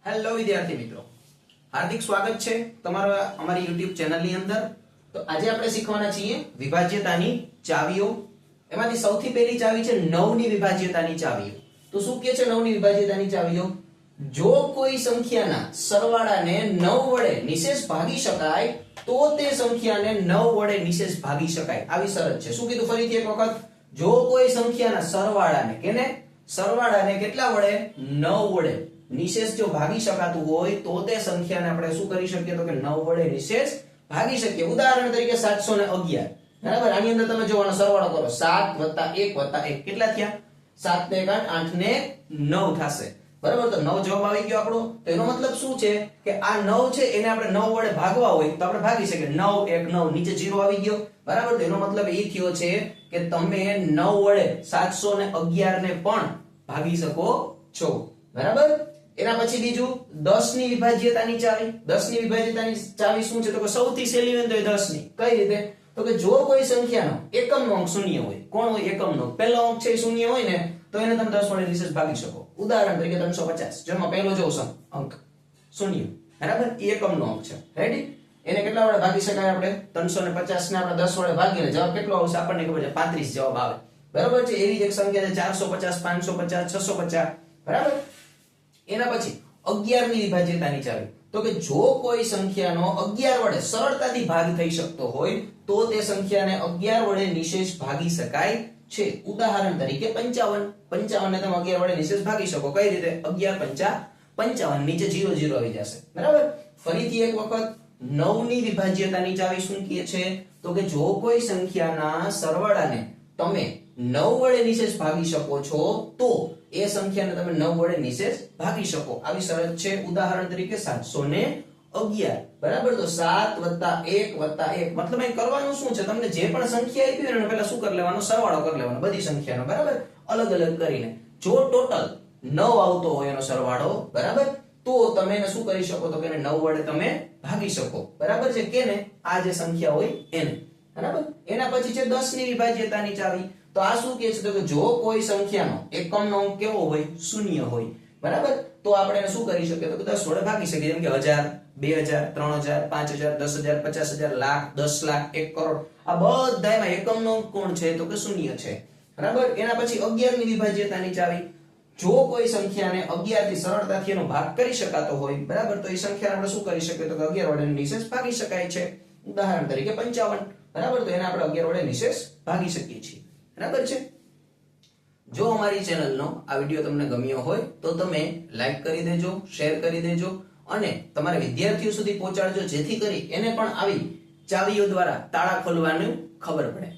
Hello વિદ્યાર્થી મિત્રો, હાર્દિક સ્વાગત છે તમારા અમારી YouTube ચેનલની અંદર। તો આજે આપણે શીખવાના છીએ વિભાજ્યતાની ચાવીઓ। એમાંથી સૌથી પહેલી ચાવી છે 9 ની વિભાજ્યતાની ચાવીઓ। તો શું કહે છે 9 ની વિભાજ્યતાની ચાવીઓ? જો કોઈ સંખ્યાના સરવાળાને 9 વડે નિશેષ ભાગી શકાય તો તે સંખ્યાને 9 વડે નિશેષ ભાગી શકાય, આવી શરત છે। શું કીધું ફરીથી એક વખત? જો કોઈ સંખ્યાના સરવાળાને કેટલા વડે? 9 વડે નિશેષ જો ભાગી શકાતું હોય તો તે સંખ્યાને આપણે શું કરી શકીએ? તો કે 9 વડે નિશેષ ભાગી શકીએ। ઉદાહરણ તરીકે 711, બરાબર? આની અંદર તમે જોવાનો સરવાળો કરો, 7 + 1 + 1 કેટલા થયા? 7 ને 1 8 ને 9 થશે, બરાબર? તો 9 જવાબ આવી ગયો આપણો। તો એનો મતલબ શું છે કે આ 9 છે એને આપણે 9 વડે ભાગવા હોય તો આપણે ભાગી શકીએ। 9 1 9 નીચે 0 આવી ગયો, બરાબર? તો એનો મતલબ એ થયો છે કે તમે 9 વડે 711 ને પણ ભાગી શકો છો, બરાબર? એના પછી બીજું 10 ની વિભાજ્યતાની ચાવી। 10 ની વિભાજ્યતાની ચાવી શું છે? તો કે સૌથી સહેલી હોય તો 10 ની કઈ રીતે? તો કે જો કોઈ સંખ્યાનો એકમનો અંક શૂન્ય હોય, કોણ હોય એકમનો? પહેલો અંક છે શૂન્ય હોય ને તો એને તમે 10 વડે નિશેષ ભાગી શકો। ઉદાહરણ તરીકે 350, જેમાં પહેલો જો અંક શૂન્ય, બરાબર? એ એકમનો અંક છે, રેડી? એને કેટલા વડે ભાગી શકાય? આપણે 350 ને આપણે 10 વડે ભાગીને જવાબ કેટલો આવશે? આપણને ખબર છે 35 જવાબ આવે, બરાબર છે? એવી જ એક સંખ્યા છે 450 550 650, બરાબર? એના પછી 11 ની વિભાજ્યતાની ચાવી। તો કે જો કોઈ સંખ્યાનો 11 વડે સરળતાથી ભાગ થઈ શકતો હોય તો તે સંખ્યાને 11 વડે નિશેષ ભાગી શકાય છે। ઉદાહરણ તરીકે 55 ને તમે 11 વડે નિશેષ ભાગી શકો। કઈ રીતે? 11 × 5 55, નીચે 0 0 આવી જશે, બરાબર? ફરીથી એક વખત 9 ની વિભાજ્યતાની ચાવી શું કહે છે? તો કે જો કોઈ સંખ્યાના સરવાળાને તમે 9 વડે નિશેષ ભાગી શકો છો તો એ સંખ્યાને તમે 9 વડે નિશેષ ભાગી શકો, આવી શરત છે। ઉદાહરણ તરીકે 711, બરાબર? તો 7 + 1 + 1 મતલબ અહીં કરવાનું શું છે? તમને જે પણ સંખ્યા આપી હોય ને પહેલા શું કરી લેવાનું? સરવાળો કરી લેવાનો બધી સંખ્યાનો, બરાબર? અલગ અલગ કરીને જો ટોટલ 9 આવતો હોય એનો સરવાળો, બરાબર? તો તમે એને શું કરી શકો? તો કે એને 9 વડે તમે ભાગી શકો, બરાબર છે? કેને? આ જે સંખ્યા હોય એને, બરાબર? એના પછી છે 10 ની વિભાજ્યતાની ચાવી। તો આ શું કહે છે? તો કે જો કોઈ સંખ્યાનો એકમનો અંક કેવો હોય? શૂન્ય હોય, બરાબર? તો આપણે એને શું કરી શકીએ? તો કે 10 વડે ભાગી શકીએ, જેમ કે 1000 2000 3000 5000 10000 50000 લાખ 10 લાખ 1 કરોડ, આ બધામાં એકમનો અંક કોણ છે? તો કે શૂન્ય છે, બરાબર? એના પછી 11 ની વિભાજ્યતાની ચાવી। જો કોઈ સંખ્યાને 11 થી સરળતાથી એનો ભાગ કરી શકાતો હોય, બરાબર? તો એ સંખ્યાને આપણે શું કરી શકીએ? તો કે 11 વડે નિશેષ ભાગી શકાય છે। ઉદાહરણ તરીકે 55, બરાબર? તો એને આપણે 11 વડે નિશેષ ભાગી શકીએ છીએ, બરાબર છે? જો અમારી ચેનલનો આ વિડિયો તમને ગમ્યો હોય તો તમે લાઈક કરી દેજો, શેર કરી દેજો અને તમારા વિદ્યાર્થીઓ સુધી પહોંચાડજો, જેથી કરી એને પણ આવી ચાવીઓ દ્વારા તાળા ખોલવાનું ખબર પડે।